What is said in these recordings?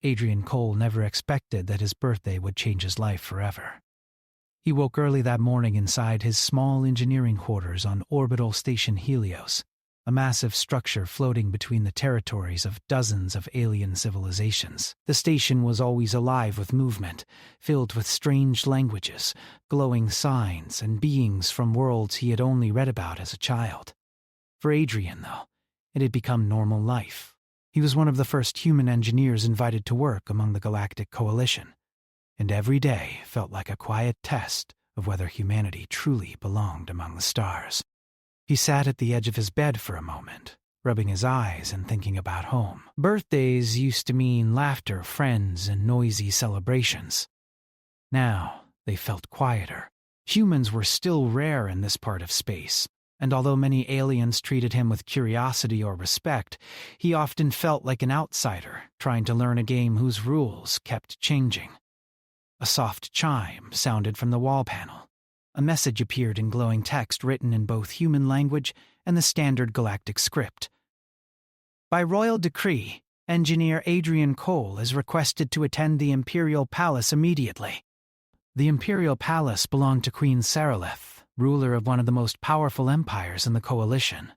Adrian Cole never expected that his birthday would change his life forever. He woke early that morning inside his small engineering quarters on Orbital Station Helios, a massive structure floating between the territories of dozens of alien civilizations. The station was always alive with movement, filled with strange languages, glowing signs, and beings from worlds he had only read about as a child. For Adrian, though, it had become normal life. He was one of the first human engineers invited to work among the Galactic Coalition, and every day felt like a quiet test of whether humanity truly belonged among the stars. He sat at the edge of his bed for a moment, rubbing his eyes and thinking about home. Birthdays used to mean laughter, friends, and noisy celebrations. Now they felt quieter. Humans were still rare in this part of space, and although many aliens treated him with curiosity or respect, he often felt like an outsider trying to learn a game whose rules kept changing. A soft chime sounded from the wall panel. A message appeared in glowing text written in both human language and the standard galactic script. By royal decree, engineer Adrian Cole is requested to attend the Imperial Palace immediately. The Imperial Palace belonged to Queen Seralith, ruler of one of the most powerful empires in the Coalition.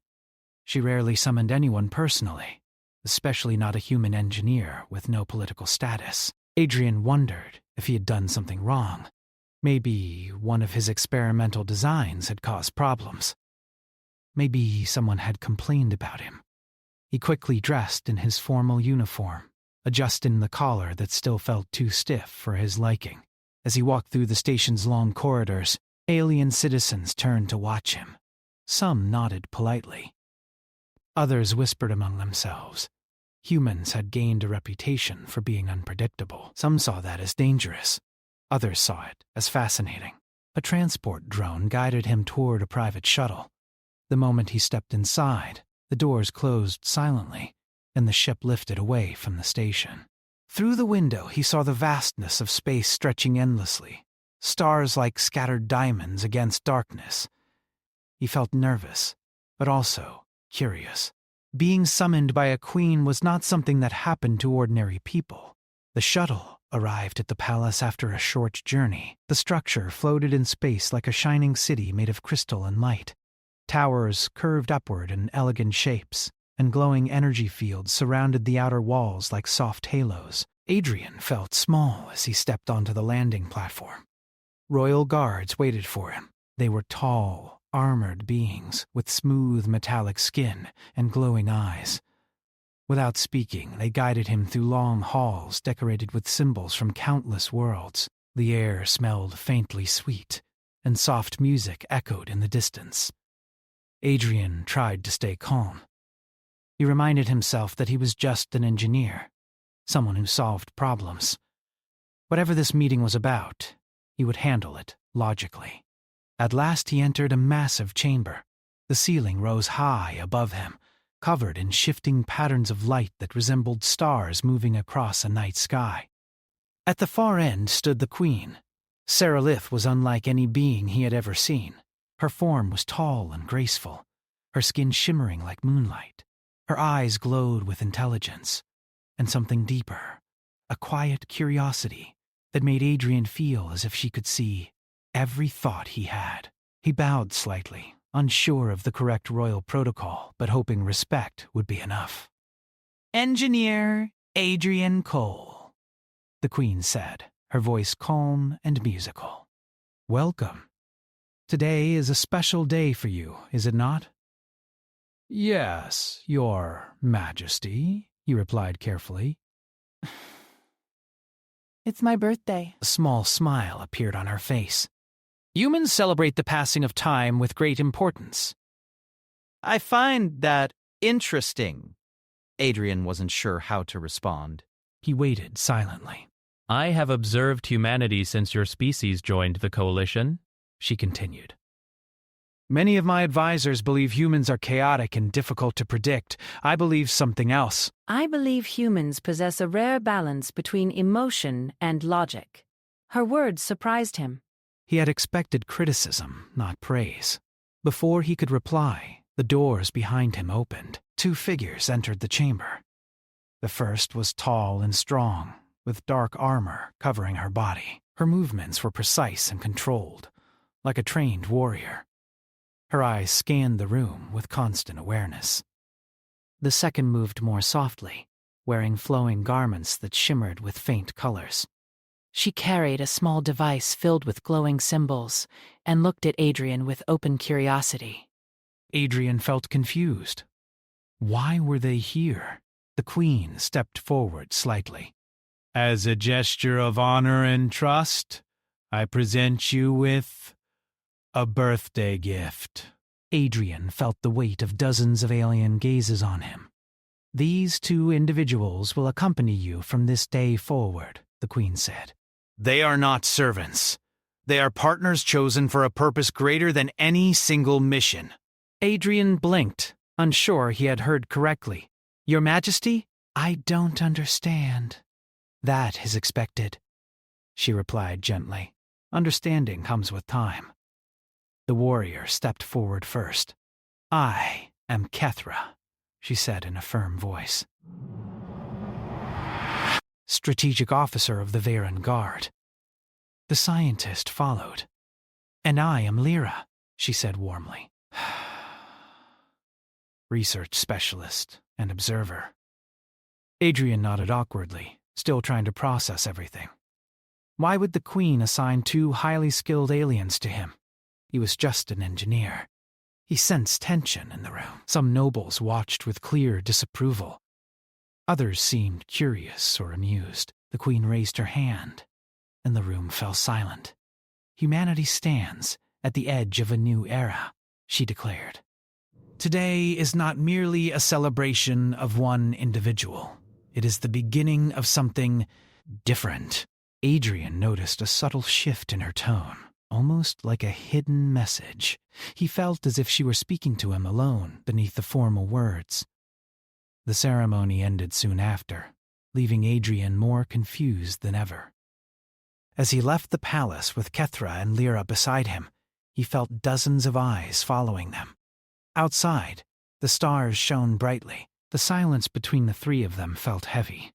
She rarely summoned anyone personally, especially not a human engineer with no political status. Adrian wondered if he had done something wrong. Maybe one of his experimental designs had caused problems. Maybe someone had complained about him. He quickly dressed in his formal uniform, adjusting the collar that still felt too stiff for his liking. As he walked through the station's long corridors, alien citizens turned to watch him. Some nodded politely. Others whispered among themselves. Humans had gained a reputation for being unpredictable. Some saw that as dangerous. Others saw it as fascinating. A transport drone guided him toward a private shuttle. The moment he stepped inside, the doors closed silently, and the ship lifted away from the station. Through the window, he saw the vastness of space stretching endlessly, stars like scattered diamonds against darkness. He felt nervous, but also curious. Being summoned by a queen was not something that happened to ordinary people. The shuttle arrived at the palace after a short journey. The structure floated in space like a shining city made of crystal and light. Towers curved upward in elegant shapes, and glowing energy fields surrounded the outer walls like soft halos. Adrian felt small as he stepped onto the landing platform. Royal guards waited for him. They were tall, armored beings with smooth metallic skin and glowing eyes. Without speaking, they guided him through long halls decorated with symbols from countless worlds. The air smelled faintly sweet, and soft music echoed in the distance. Adrian tried to stay calm. He reminded himself that he was just an engineer, someone who solved problems. Whatever this meeting was about, he would handle it logically. At last he entered a massive chamber. The ceiling rose high above him, covered in shifting patterns of light that resembled stars moving across a night sky. At the far end stood the queen. Seralith was unlike any being he had ever seen. Her form was tall and graceful, her skin shimmering like moonlight. Her eyes glowed with intelligence, and something deeper, a quiet curiosity that made Adrian feel as if she could see every thought he had. He bowed slightly, unsure of the correct royal protocol, but hoping respect would be enough. "Engineer Adrian Cole," the queen said, her voice calm and musical. "Welcome. Today is a special day for you, is it not?" "Yes, your majesty," he replied carefully. "It's my birthday." A small smile appeared on her face. "Humans celebrate the passing of time with great importance." "I find that interesting." Adrian wasn't sure how to respond. He waited silently. "I have observed humanity since your species joined the coalition," she continued. "Many of my advisors believe humans are chaotic and difficult to predict. I believe something else." "I believe humans possess a rare balance between emotion and logic." Her words surprised him. He had expected criticism, not praise. Before he could reply, the doors behind him opened. Two figures entered the chamber. The first was tall and strong, with dark armor covering her body. Her movements were precise and controlled, like a trained warrior. Her eyes scanned the room with constant awareness. The second moved more softly, wearing flowing garments that shimmered with faint colors. She carried a small device filled with glowing symbols and looked at Adrian with open curiosity. Adrian felt confused. Why were they here? The queen stepped forward slightly. As a gesture of honor and trust, I present you with a birthday gift. Adrian felt the weight of dozens of alien gazes on him. These two individuals will accompany you from this day forward, the queen said. They are not servants. They are partners chosen for a purpose greater than any single mission. Adrian blinked, unsure he had heard correctly. Your Majesty? I don't understand. That is expected, she replied gently. Understanding comes with time. The warrior stepped forward first. I am Kethra, she said in a firm voice. Strategic officer of the Varen Guard. The scientist followed. And I am Lyra, she said warmly. Research specialist and observer. Adrian nodded awkwardly, still trying to process everything. Why would the queen assign two highly skilled aliens to him? He was just an engineer. He sensed tension in the room. Some nobles watched with clear disapproval. Others seemed curious or amused. The queen raised her hand, and the room fell silent. Humanity stands at the edge of a new era, she declared. Today is not merely a celebration of one individual. It is the beginning of something different. Adrian noticed a subtle shift in her tone, almost like a hidden message. He felt as if she were speaking to him alone beneath the formal words. The ceremony ended soon after, leaving Adrian more confused than ever. As he left the palace with Kethra and Lyra beside him, he felt dozens of eyes following them. Outside, the stars shone brightly. The silence between the three of them felt heavy.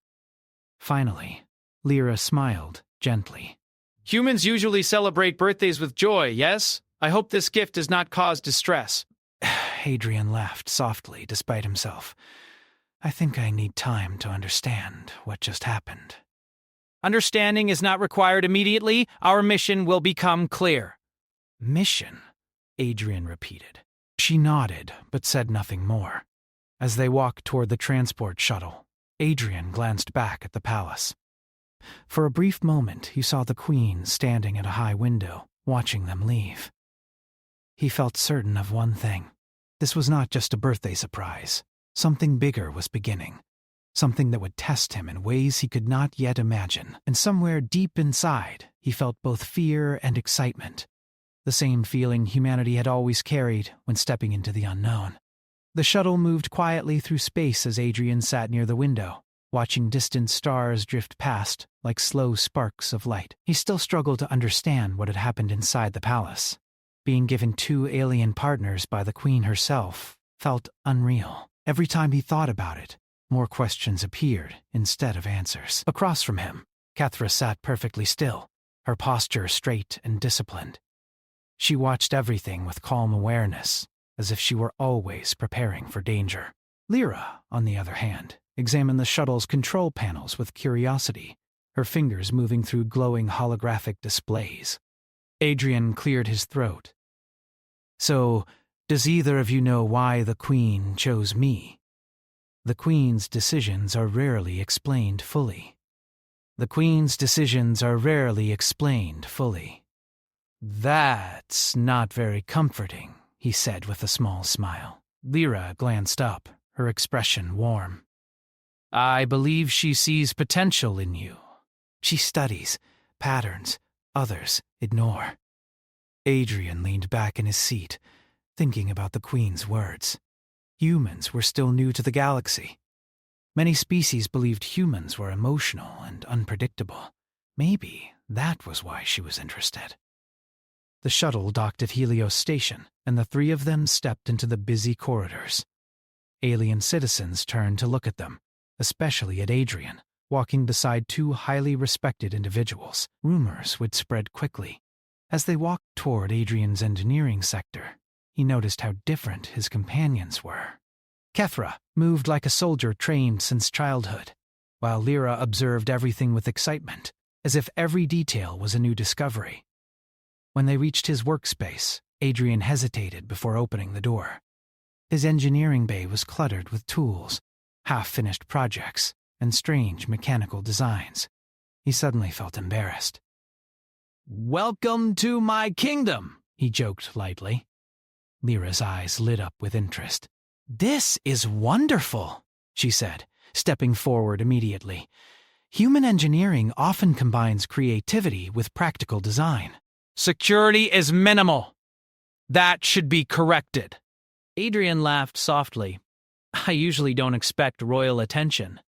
Finally, Lyra smiled gently. Humans usually celebrate birthdays with joy, yes? I hope this gift does not cause distress. Adrian laughed softly despite himself. I think I need time to understand what just happened. Understanding is not required immediately. Our mission will become clear. Mission? Adrian repeated. She nodded, but said nothing more. As they walked toward the transport shuttle, Adrian glanced back at the palace. For a brief moment, he saw the queen standing at a high window, watching them leave. He felt certain of one thing. This was not just a birthday surprise. Something bigger was beginning. Something that would test him in ways he could not yet imagine. And somewhere deep inside, he felt both fear and excitement. The same feeling humanity had always carried when stepping into the unknown. The shuttle moved quietly through space as Adrian sat near the window, watching distant stars drift past like slow sparks of light. He still struggled to understand what had happened inside the palace. Being given two alien partners by the queen herself felt unreal. Every time he thought about it, more questions appeared instead of answers. Across from him, Kethra sat perfectly still, her posture straight and disciplined. She watched everything with calm awareness, as if she were always preparing for danger. Lyra, on the other hand, examined the shuttle's control panels with curiosity, her fingers moving through glowing holographic displays. Adrian cleared his throat. So, does either of you know why the Queen chose me? The Queen's decisions are rarely explained fully. The Queen's decisions are rarely explained fully. That's not very comforting, he said with a small smile. Lyra glanced up, her expression warm. I believe she sees potential in you. She studies patterns others ignore. Adrian leaned back in his seat, thinking about the Queen's words. Humans were still new to the galaxy. Many species believed humans were emotional and unpredictable. Maybe that was why she was interested. The shuttle docked at Helios Station, and the three of them stepped into the busy corridors. Alien citizens turned to look at them, especially at Adrian, walking beside two highly respected individuals. Rumors would spread quickly. As they walked toward Adrian's engineering sector, he noticed how different his companions were. Kethra moved like a soldier trained since childhood, while Lyra observed everything with excitement, as if every detail was a new discovery. When they reached his workspace, Adrian hesitated before opening the door. His engineering bay was cluttered with tools, half-finished projects, and strange mechanical designs. He suddenly felt embarrassed. "Welcome to my kingdom," he joked lightly. Lyra's eyes lit up with interest. "This is wonderful," she said, stepping forward immediately. "Human engineering often combines creativity with practical design." "Security is minimal. That should be corrected." Adrian laughed softly. "I usually don't expect royal attention."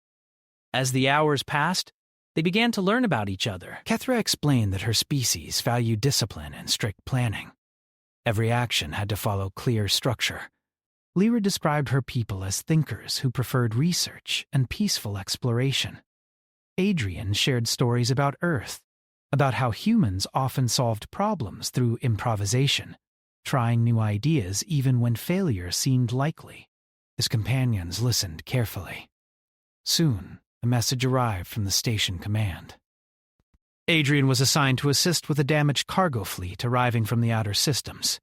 As the hours passed, they began to learn about each other. Kethra explained that her species valued discipline and strict planning. Every action had to follow clear structure. Lyra described her people as thinkers who preferred research and peaceful exploration. Adrian shared stories about Earth, about how humans often solved problems through improvisation, trying new ideas even when failure seemed likely. His companions listened carefully. Soon, a message arrived from the station command. Adrian was assigned to assist with a damaged cargo fleet arriving from the outer systems.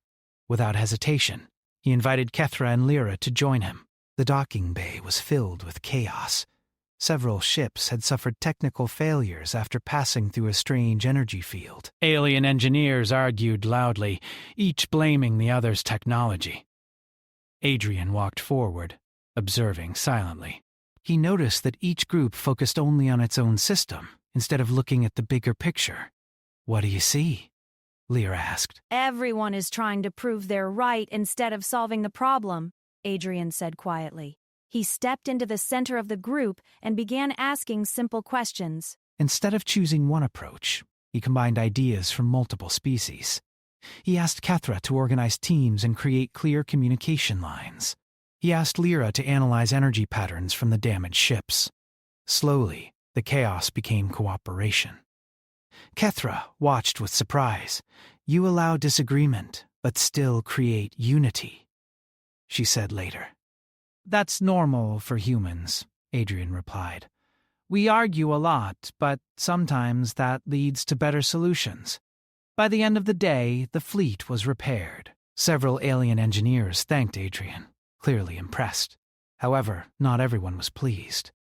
Without hesitation, he invited Kethra and Lyra to join him. The docking bay was filled with chaos. Several ships had suffered technical failures after passing through a strange energy field. Alien engineers argued loudly, each blaming the other's technology. Adrian walked forward, observing silently. He noticed that each group focused only on its own system, instead of looking at the bigger picture. "What do you see?" Lyra asked. Everyone is trying to prove they're right instead of solving the problem, Adrian said quietly. He stepped into the center of the group and began asking simple questions. Instead of choosing one approach, he combined ideas from multiple species. He asked Kethra to organize teams and create clear communication lines. He asked Lyra to analyze energy patterns from the damaged ships. Slowly, the chaos became cooperation. Kethra watched with surprise. "You allow disagreement, but still create unity," she said later. "That's normal for humans," Adrian replied. "We argue a lot, but sometimes that leads to better solutions." By the end of the day, the fleet was repaired. Several alien engineers thanked Adrian, clearly impressed. However, not everyone was pleased.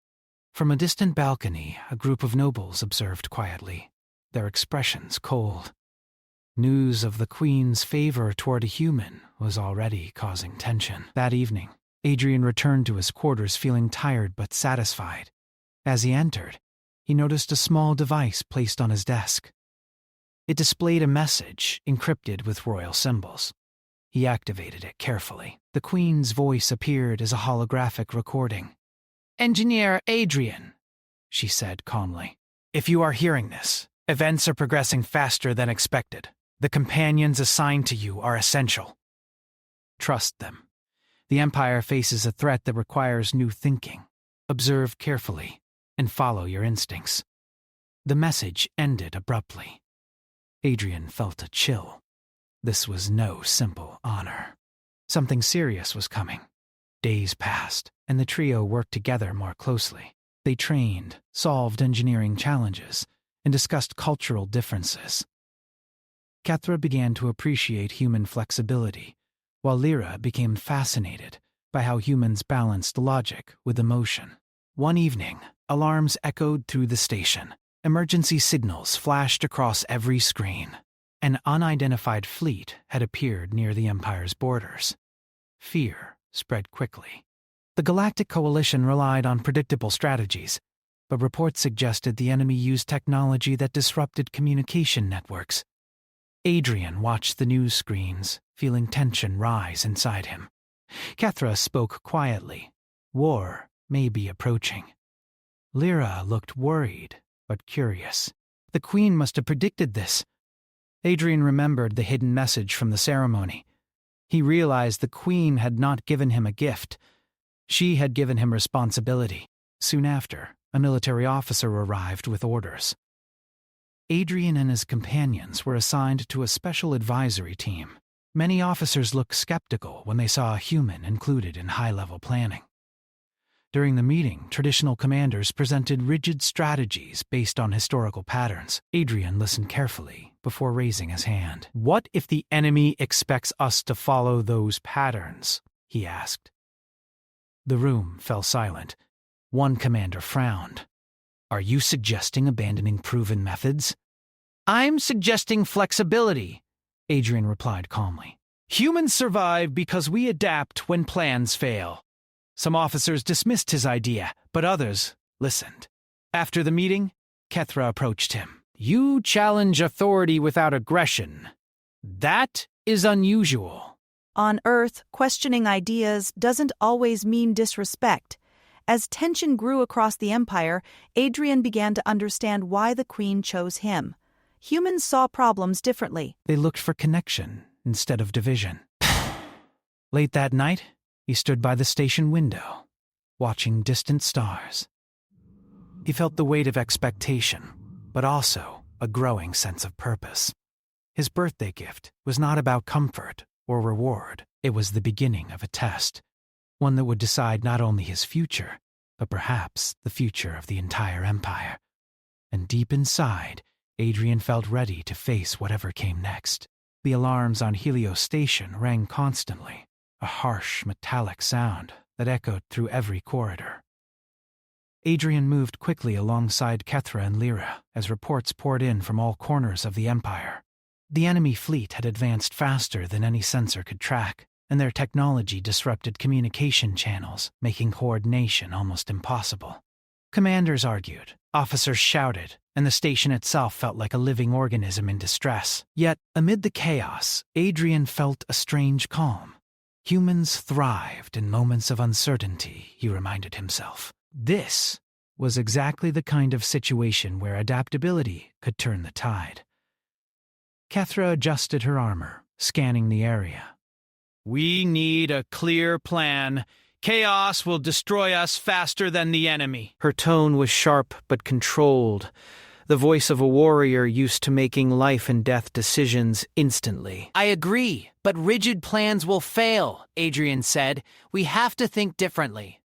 From a distant balcony, a group of nobles observed quietly, their expressions cold. News of the Queen's favor toward a human was already causing tension. That evening, Adrian returned to his quarters feeling tired but satisfied. As he entered, he noticed a small device placed on his desk. It displayed a message encrypted with royal symbols. He activated it carefully. The Queen's voice appeared as a holographic recording. "Engineer Adrian," she said calmly. "If you are hearing this, events are progressing faster than expected. The companions assigned to you are essential. Trust them. The Empire faces a threat that requires new thinking. Observe carefully and follow your instincts." The message ended abruptly. Adrian felt a chill. This was no simple honor. Something serious was coming. Days passed, and the trio worked together more closely. They trained, solved engineering challenges, and discussed cultural differences. Kethra began to appreciate human flexibility, while Lyra became fascinated by how humans balanced logic with emotion. One evening, alarms echoed through the station. Emergency signals flashed across every screen. An unidentified fleet had appeared near the Empire's borders. Fear spread quickly. The Galactic Coalition relied on predictable strategies, but reports suggested the enemy used technology that disrupted communication networks. Adrian watched the news screens, feeling tension rise inside him. Kethra spoke quietly. War may be approaching. Lyra looked worried, but curious. The Queen must have predicted this. Adrian remembered the hidden message from the ceremony. He realized the Queen had not given him a gift. She had given him responsibility. Soon after, a military officer arrived with orders. Adrian and his companions were assigned to a special advisory team. Many officers looked skeptical when they saw a human included in high-level planning. During the meeting, traditional commanders presented rigid strategies based on historical patterns. Adrian listened carefully before raising his hand. "What if the enemy expects us to follow those patterns?" he asked. The room fell silent. One commander frowned. "Are you suggesting abandoning proven methods?" "I'm suggesting flexibility," Adrian replied calmly. "Humans survive because we adapt when plans fail." Some officers dismissed his idea, but others listened. After the meeting, Kethra approached him. "You challenge authority without aggression. That is unusual." On Earth, questioning ideas doesn't always mean disrespect. As tension grew across the Empire, Adrian began to understand why the Queen chose him. Humans saw problems differently. They looked for connection instead of division. Late that night, he stood by the station window, watching distant stars. He felt the weight of expectation, but also a growing sense of purpose. His birthday gift was not about comfort or reward. It was the beginning of a test, one that would decide not only his future, but perhaps the future of the entire empire. And deep inside, Adrian felt ready to face whatever came next. The alarms on Helios Station rang constantly, a harsh, metallic sound that echoed through every corridor. Adrian moved quickly alongside Kethra and Lyra as reports poured in from all corners of the Empire. The enemy fleet had advanced faster than any sensor could track, and their technology disrupted communication channels, making coordination almost impossible. Commanders argued, officers shouted, and the station itself felt like a living organism in distress. Yet, amid the chaos, Adrian felt a strange calm. Humans thrived in moments of uncertainty, he reminded himself. This was exactly the kind of situation where adaptability could turn the tide. Kethra adjusted her armor, scanning the area. "We need a clear plan. Chaos will destroy us faster than the enemy." Her tone was sharp but controlled, the voice of a warrior used to making life-and-death decisions instantly. "I agree, but rigid plans will fail," Adrian said. "We have to think differently."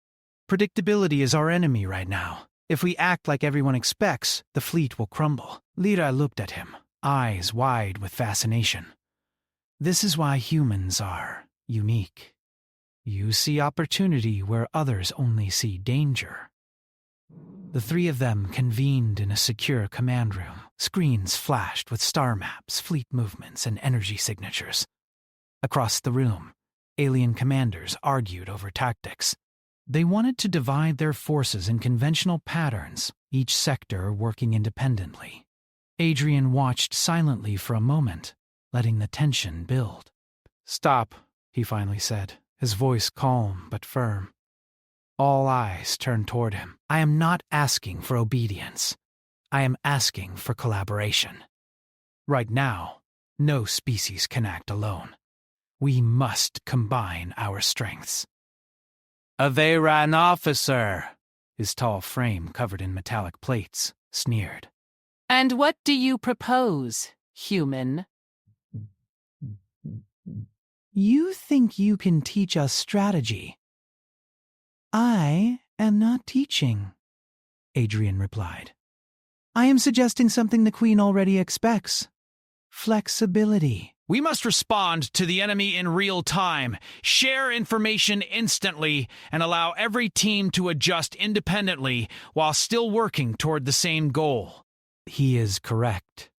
"Predictability is our enemy right now. If we act like everyone expects, the fleet will crumble." Lyra looked at him, eyes wide with fascination. "This is why humans are unique. You see opportunity where others only see danger." The three of them convened in a secure command room. Screens flashed with star maps, fleet movements, and energy signatures. Across the room, alien commanders argued over tactics. They wanted to divide their forces in conventional patterns, each sector working independently. Adrian watched silently for a moment, letting the tension build. "Stop," he finally said, his voice calm but firm. All eyes turned toward him. "I am not asking for obedience. I am asking for collaboration. Right now, no species can act alone. We must combine our strengths." "A Veyran officer," his tall frame covered in metallic plates, sneered. "And what do you propose, human?" "You think you can teach us strategy?" "I am not teaching," Adrian replied. "I am suggesting something the Queen already expects. Flexibility." "We must respond to the enemy in real time, share information instantly, and allow every team to adjust independently while still working toward the same goal." He is correct.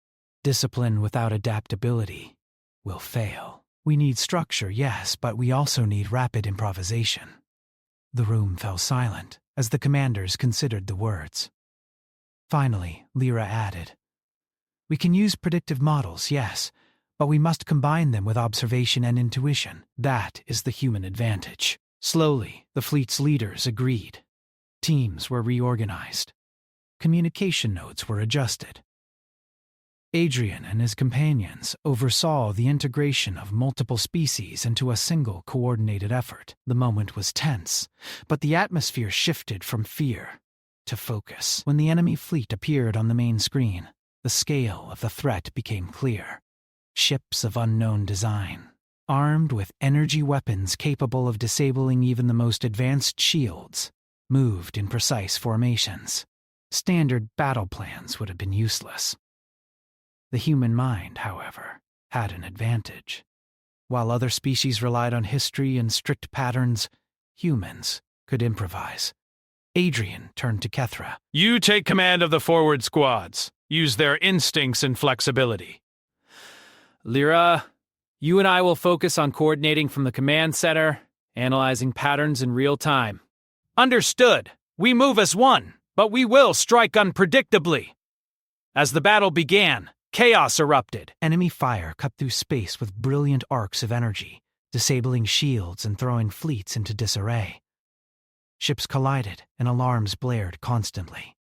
Discipline without adaptability will fail. We need structure, yes, but we also need rapid improvisation. The room fell silent as the commanders considered the words. Finally, Lyra added, "We can use predictive models, yes, but we must combine them with observation and intuition. That is the human advantage." Slowly, the fleet's leaders agreed. Teams were reorganized. Communication nodes were adjusted. Adrian and his companions oversaw the integration of multiple species into a single coordinated effort. The moment was tense, but the atmosphere shifted from fear to focus. When the enemy fleet appeared on the main screen, the scale of the threat became clear. Ships of unknown design, armed with energy weapons capable of disabling even the most advanced shields, moved in precise formations. Standard battle plans would have been useless. The human mind, however, had an advantage. While other species relied on history and strict patterns, humans could improvise. Adrian turned to Kethra. You take command of the forward squads. Use their instincts and flexibility. Lyra, you and I will focus on coordinating from the command center, analyzing patterns in real time. Understood. We move as one, but we will strike unpredictably. As the battle began, chaos erupted. Enemy fire cut through space with brilliant arcs of energy, disabling shields and throwing fleets into disarray. Ships collided and alarms blared constantly.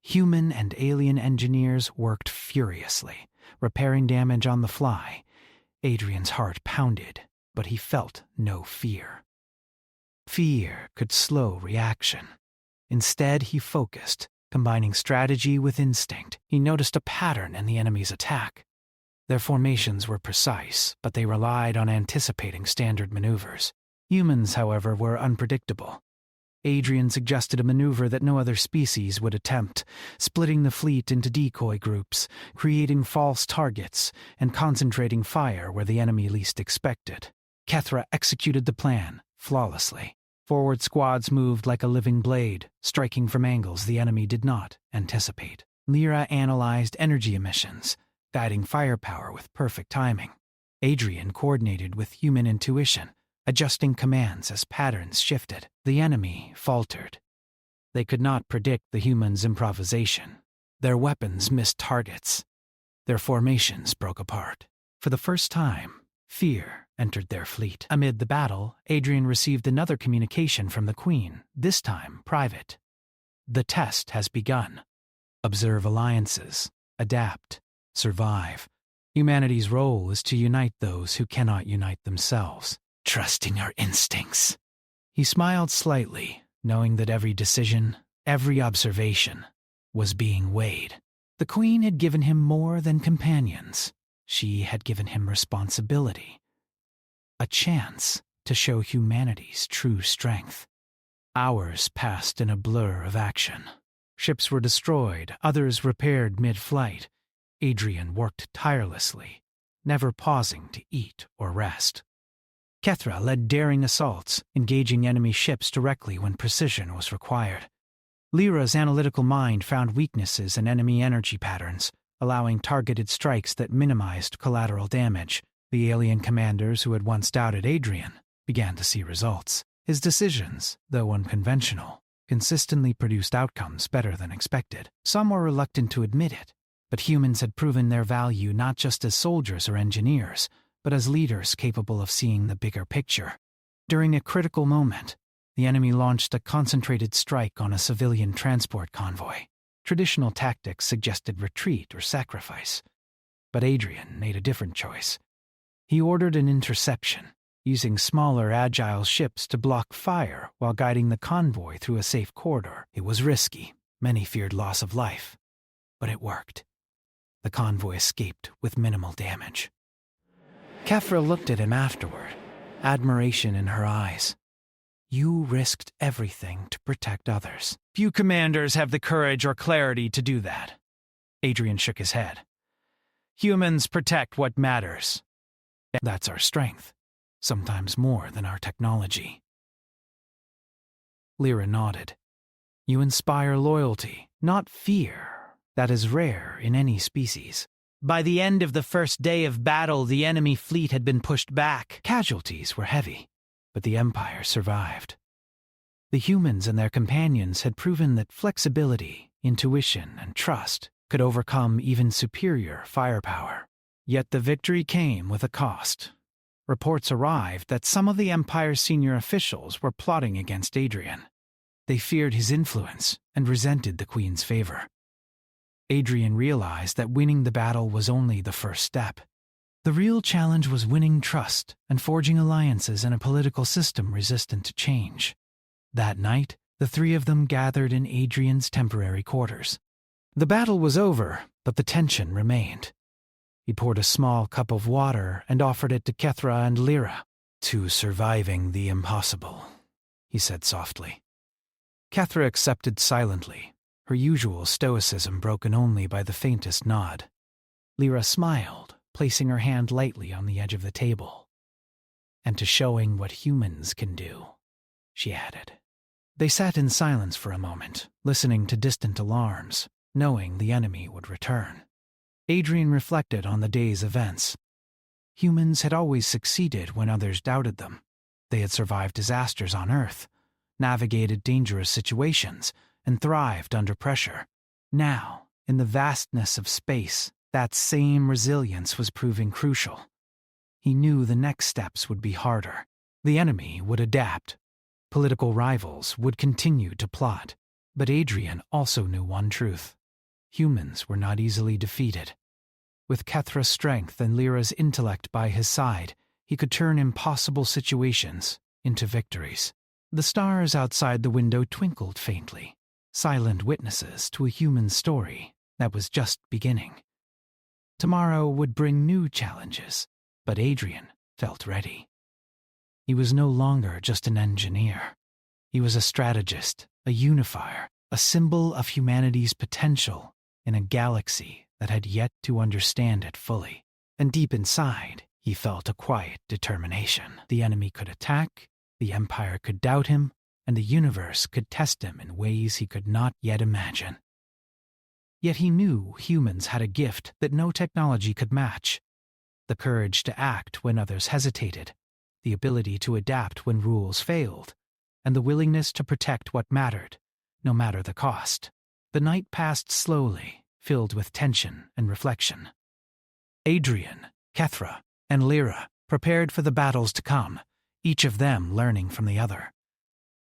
Human and alien engineers worked furiously, repairing damage on the fly. Adrian's heart pounded, but he felt no fear. Fear could slow reaction. Instead, he focused, combining strategy with instinct. He noticed a pattern in the enemy's attack. Their formations were precise, but they relied on anticipating standard maneuvers. Humans, however, were unpredictable. Adrian suggested a maneuver that no other species would attempt, splitting the fleet into decoy groups, creating false targets, and concentrating fire where the enemy least expected. Kethra executed the plan flawlessly. Forward squads moved like a living blade, striking from angles the enemy did not anticipate. Lyra analyzed energy emissions, guiding firepower with perfect timing. Adrian coordinated with human intuition, adjusting commands as patterns shifted. The enemy faltered. They could not predict the humans' improvisation. Their weapons missed targets. Their formations broke apart. For the first time, fear entered their fleet. Amid the battle, Adrian received another communication from the Queen, this time private. The test has begun. Observe alliances, adapt, survive. Humanity's role is to unite those who cannot unite themselves. Trust in your instincts. He smiled slightly, knowing that every decision, every observation, was being weighed. The Queen had given him more than companions. She had given him responsibility. A chance to show humanity's true strength. Hours passed in a blur of action. Ships were destroyed, others repaired mid-flight. Adrian worked tirelessly, never pausing to eat or rest. Kethra led daring assaults, engaging enemy ships directly when precision was required. Lyra's analytical mind found weaknesses in enemy energy patterns, allowing targeted strikes that minimized collateral damage. The alien commanders who had once doubted Adrian began to see results. His decisions, though unconventional, consistently produced outcomes better than expected. Some were reluctant to admit it, but humans had proven their value not just as soldiers or engineers, but as leaders capable of seeing the bigger picture. During a critical moment, the enemy launched a concentrated strike on a civilian transport convoy. Traditional tactics suggested retreat or sacrifice, but Adrian made a different choice. He ordered an interception, using smaller, agile ships to block fire while guiding the convoy through a safe corridor. It was risky. Many feared loss of life, but it worked. The convoy escaped with minimal damage. Kethra looked at him afterward, admiration in her eyes. You risked everything to protect others. Few commanders have the courage or clarity to do that. Adrian shook his head. Humans protect what matters. That's our strength, sometimes more than our technology. Lyra nodded. You inspire loyalty, not fear. That is rare in any species. By the end of the first day of battle, the enemy fleet had been pushed back. Casualties were heavy, but the Empire survived. The humans and their companions had proven that flexibility, intuition, and trust could overcome even superior firepower. Yet the victory came with a cost. Reports arrived that some of the Empire's senior officials were plotting against Adrian. They feared his influence and resented the Queen's favor. Adrian realized that winning the battle was only the first step. The real challenge was winning trust and forging alliances in a political system resistant to change. That night, The three of them gathered in Adrian's temporary quarters. The battle was over, but the tension remained. He poured a small cup of water and offered it to Kethra and Lyra. "To surviving the impossible," he said softly. Kethra accepted silently, her usual stoicism broken only by the faintest nod. Lyra smiled, placing her hand lightly on the edge of the table. "And to showing what humans can do," she added. They sat in silence for a moment, listening to distant alarms, knowing the enemy would return. Adrian reflected on the day's events. Humans had always succeeded when others doubted them. They had survived disasters on Earth, navigated dangerous situations, and thrived under pressure. Now, in the vastness of space, that same resilience was proving crucial. He knew the next steps would be harder. The enemy would adapt. Political rivals would continue to plot. But Adrian also knew one truth. Humans were not easily defeated. With Kethra's strength and Lyra's intellect by his side, he could turn impossible situations into victories. The stars outside the window twinkled faintly, silent witnesses to a human story that was just beginning. Tomorrow would bring new challenges, but Adrian felt ready. He was no longer just an engineer. He was a strategist, a unifier, a symbol of humanity's potential in a galaxy that had yet to understand it fully. And deep inside, he felt a quiet determination. The enemy could attack, the Empire could doubt him, and the universe could test him in ways he could not yet imagine. Yet he knew humans had a gift that no technology could match: the courage to act when others hesitated, the ability to adapt when rules failed, and the willingness to protect what mattered, no matter the cost. The night passed slowly, filled with tension and reflection. Adrian, Kethra, and Lyra prepared for the battles to come, each of them learning from the other.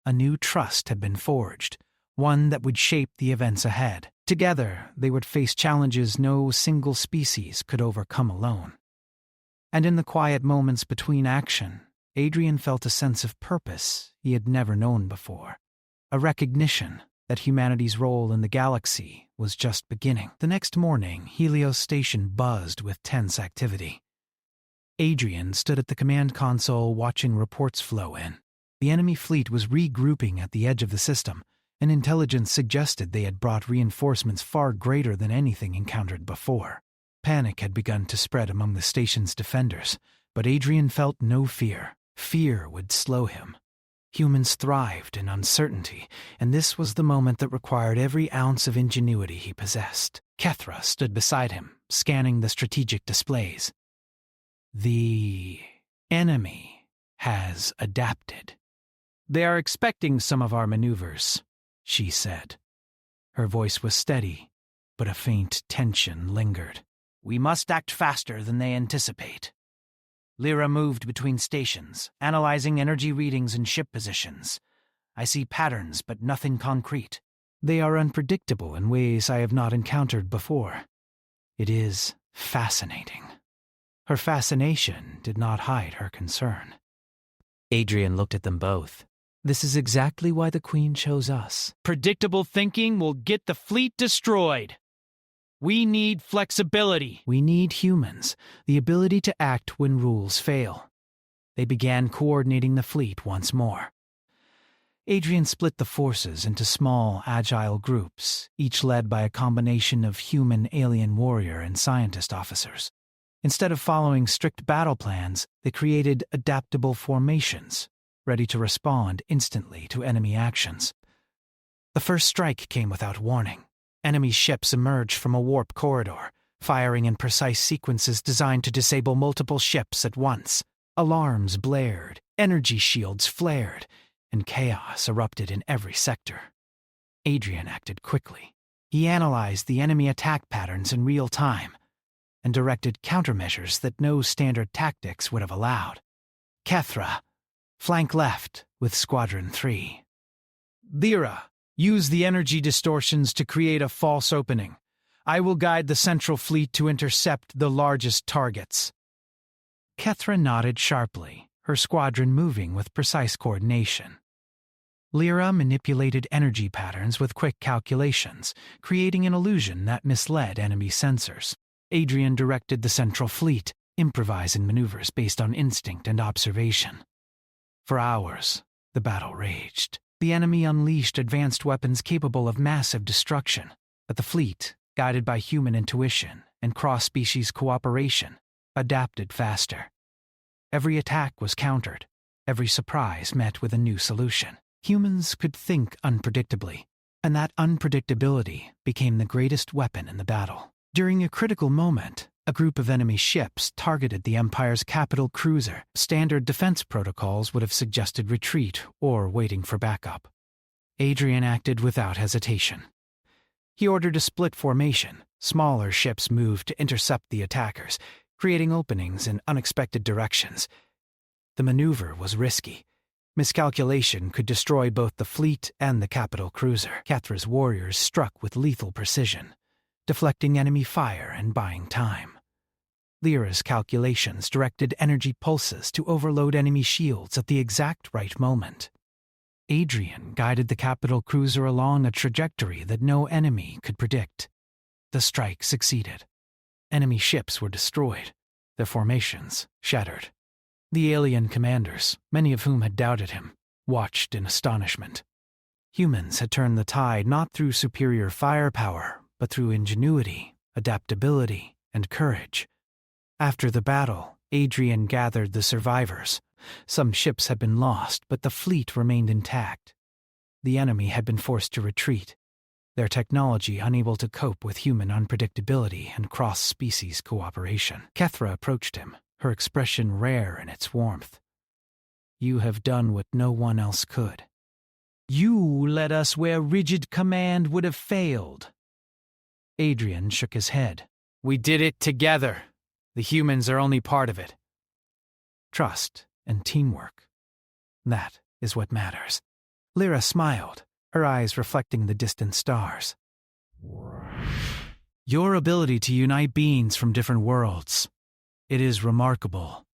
A new trust had been forged, one that would shape the events ahead. Together, they would face challenges no single species could overcome alone. And in the quiet moments between action, Adrian felt a sense of purpose he had never known before, a recognition that humanity's role in the galaxy was just beginning. The next morning, Helios Station buzzed with tense activity. Adrian stood at the command console watching reports flow in. The enemy fleet was regrouping at the edge of the system, and intelligence suggested they had brought reinforcements far greater than anything encountered before. Panic had begun to spread among the station's defenders, but Adrian felt no fear. Fear would slow him. Humans thrived in uncertainty, and this was the moment that required every ounce of ingenuity he possessed. Kethra stood beside him, scanning the strategic displays. "The enemy has adapted. They are expecting some of our maneuvers," she said. Her voice was steady, but a faint tension lingered. "We must act faster than they anticipate." Lyra moved between stations, analyzing energy readings and ship positions. "I see patterns, but nothing concrete. They are unpredictable in ways I have not encountered before. It is fascinating." Her fascination did not hide her concern. Adrian looked at them both. "This is exactly why the Queen chose us. Predictable thinking will get the fleet destroyed. We need flexibility." We need humans, the ability to act when rules fail." They began coordinating the fleet once more. Adrian split the forces into small, agile groups, each led by a combination of human, alien warrior, and scientist officers. Instead of following strict battle plans, they created adaptable formations, ready to respond instantly to enemy actions. The first strike came without warning. Enemy ships emerged from a warp corridor, firing in precise sequences designed to disable multiple ships at once. Alarms blared, energy shields flared, and chaos erupted in every sector. Adrian acted quickly. He analyzed the enemy attack patterns in real time and directed countermeasures that no standard tactics would have allowed. "Kethra, flank left with Squadron 3. Lyra, use the energy distortions to create a false opening. I will guide the central fleet to intercept the largest targets." Kethra nodded sharply, her squadron moving with precise coordination. Lyra manipulated energy patterns with quick calculations, creating an illusion that misled enemy sensors. Adrian directed the Central Fleet, improvising maneuvers based on instinct and observation. For hours, the battle raged. The enemy unleashed advanced weapons capable of massive destruction, but the fleet, guided by human intuition and cross-species cooperation, adapted faster. Every attack was countered, every surprise met with a new solution. Humans could think unpredictably, and that unpredictability became the greatest weapon in the battle. During a critical moment, a group of enemy ships targeted the Empire's capital cruiser. Standard defense protocols would have suggested retreat or waiting for backup. Adrian acted without hesitation. He ordered a split formation. Smaller ships moved to intercept the attackers, creating openings in unexpected directions. The maneuver was risky. Miscalculation could destroy both the fleet and the capital cruiser. Kethra's warriors struck with lethal precision, deflecting enemy fire and buying time. Lyra's calculations directed energy pulses to overload enemy shields at the exact right moment. Adrian guided the capital cruiser along a trajectory that no enemy could predict. The strike succeeded. Enemy ships were destroyed, their formations shattered. The alien commanders, many of whom had doubted him, watched in astonishment. Humans had turned the tide not through superior firepower, but through ingenuity, adaptability, and courage. After the battle, Adrian gathered the survivors. Some ships had been lost, but the fleet remained intact. The enemy had been forced to retreat, their technology unable to cope with human unpredictability and cross-species cooperation. Kethra approached him, her expression rare in its warmth. "You have done what no one else could. You led us where rigid command would have failed." Adrian shook his head. "We did it together. The humans are only part of it." Trust and teamwork. That is what matters. Lyra smiled, her eyes reflecting the distant stars. "Your ability to unite beings from different worlds. It is remarkable.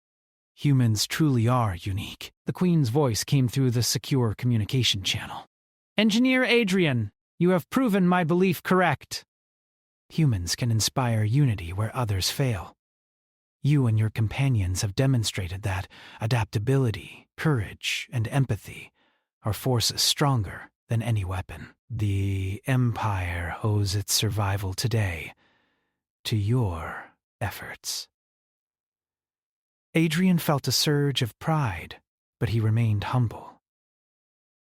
Humans truly are unique." The Queen's voice came through the secure communication channel. "Engineer Adrian, you have proven my belief correct." Humans can inspire unity where others fail. You and your companions have demonstrated that adaptability, courage, and empathy are forces stronger than any weapon. The Empire owes its survival today to your efforts. Adrian felt a surge of pride, but he remained humble.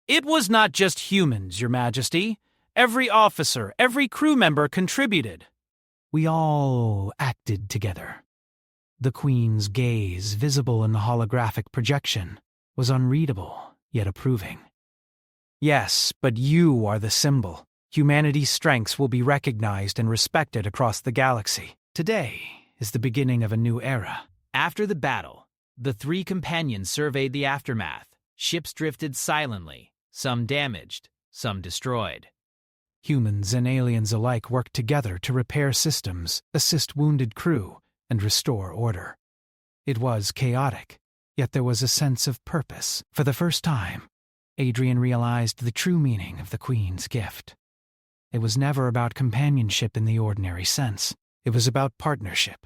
"It was not just humans, Your Majesty. Every officer, every crew member contributed." We all acted together. The Queen's gaze, visible in the holographic projection, was unreadable, yet approving. "Yes, but you are the symbol. Humanity's strengths will be recognized and respected across the galaxy. Today is the beginning of a new era." After the battle, the three companions surveyed the aftermath. Ships drifted silently, some damaged, some destroyed. Humans and aliens alike worked together to repair systems, assist wounded crew, and restore order. It was chaotic, yet there was a sense of purpose. For the first time, Adrian realized the true meaning of the Queen's gift. It was never about companionship in the ordinary sense. It was about partnership,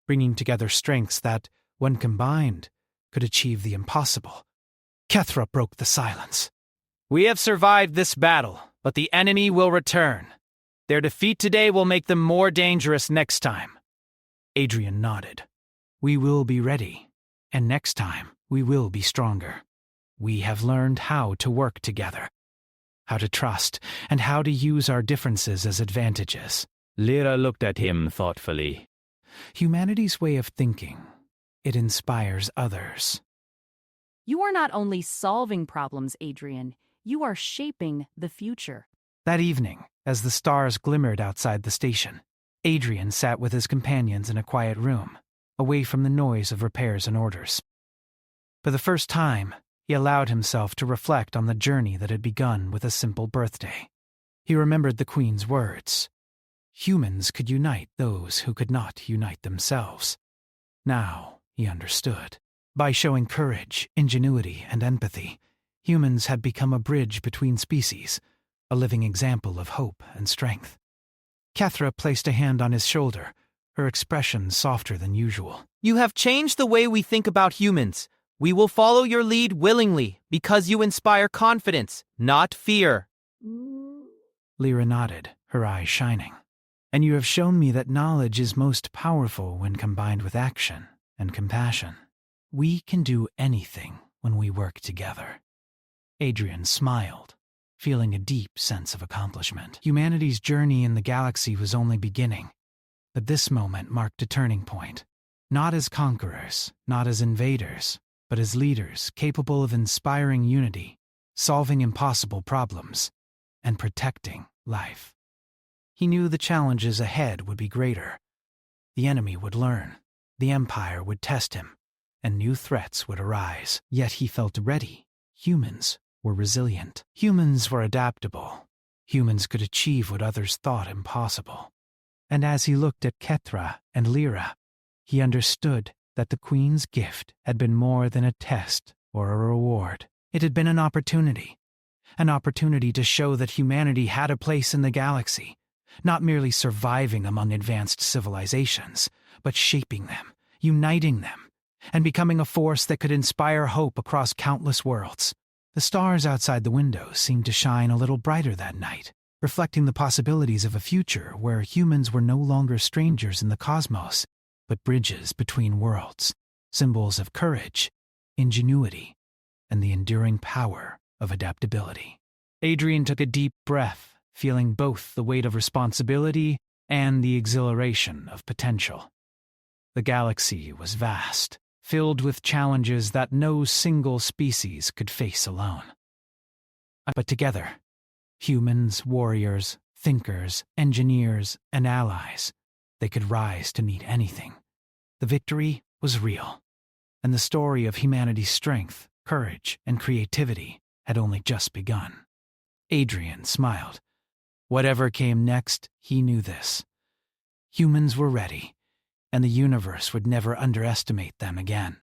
bringing together strengths that, when combined, could achieve the impossible. Kethra broke the silence. "We have survived this battle, but the enemy will return. Their defeat today will make them more dangerous next time." Adrian nodded. "We will be ready, and next time we will be stronger. We have learned how to work together, how to trust, and how to use our differences as advantages." Lyra looked at him thoughtfully. Humanity's way of thinking, it inspires others. You are not only solving problems, Adrian, you are shaping the future. That evening, as the stars glimmered outside the station, Adrian sat with his companions in a quiet room, away from the noise of repairs and orders. For the first time, he allowed himself to reflect on the journey that had begun with a simple birthday. He remembered the Queen's words. Humans could unite those who could not unite themselves. Now he understood. By showing courage, ingenuity, and empathy, Humans had become a bridge between species, a living example of hope and strength. Kethra placed a hand on his shoulder, her expression softer than usual. You have changed the way we think about humans. We will follow your lead willingly because you inspire confidence, not fear. Lyra nodded, her eyes shining. And you have shown me that knowledge is most powerful when combined with action and compassion. We can do anything when we work together. Adrian smiled, feeling a deep sense of accomplishment. Humanity's journey in the galaxy was only beginning, but this moment marked a turning point. Not as conquerors, not as invaders, but as leaders capable of inspiring unity, solving impossible problems, and protecting life. He knew the challenges ahead would be greater. The enemy would learn, the Empire would test him, and new threats would arise. Yet he felt ready. Humans were resilient. Humans were adaptable. Humans could achieve what others thought impossible. And as he looked at Kethra and Lyra, he understood that the Queen's gift had been more than a test or a reward. It had been an opportunity to show that humanity had a place in the galaxy, not merely surviving among advanced civilizations, but shaping them, uniting them, and becoming a force that could inspire hope across countless worlds. The stars outside the window seemed to shine a little brighter that night, reflecting the possibilities of a future where humans were no longer strangers in the cosmos, but bridges between worlds, symbols of courage, ingenuity, and the enduring power of adaptability. Adrian took a deep breath, feeling both the weight of responsibility and the exhilaration of potential. The galaxy was vast, filled with challenges that no single species could face alone. But together, humans, warriors, thinkers, engineers, and allies, they could rise to meet anything. The victory was real, and the story of humanity's strength, courage, and creativity had only just begun. Adrian smiled. Whatever came next, he knew this. Humans were ready, and the universe would never underestimate them again.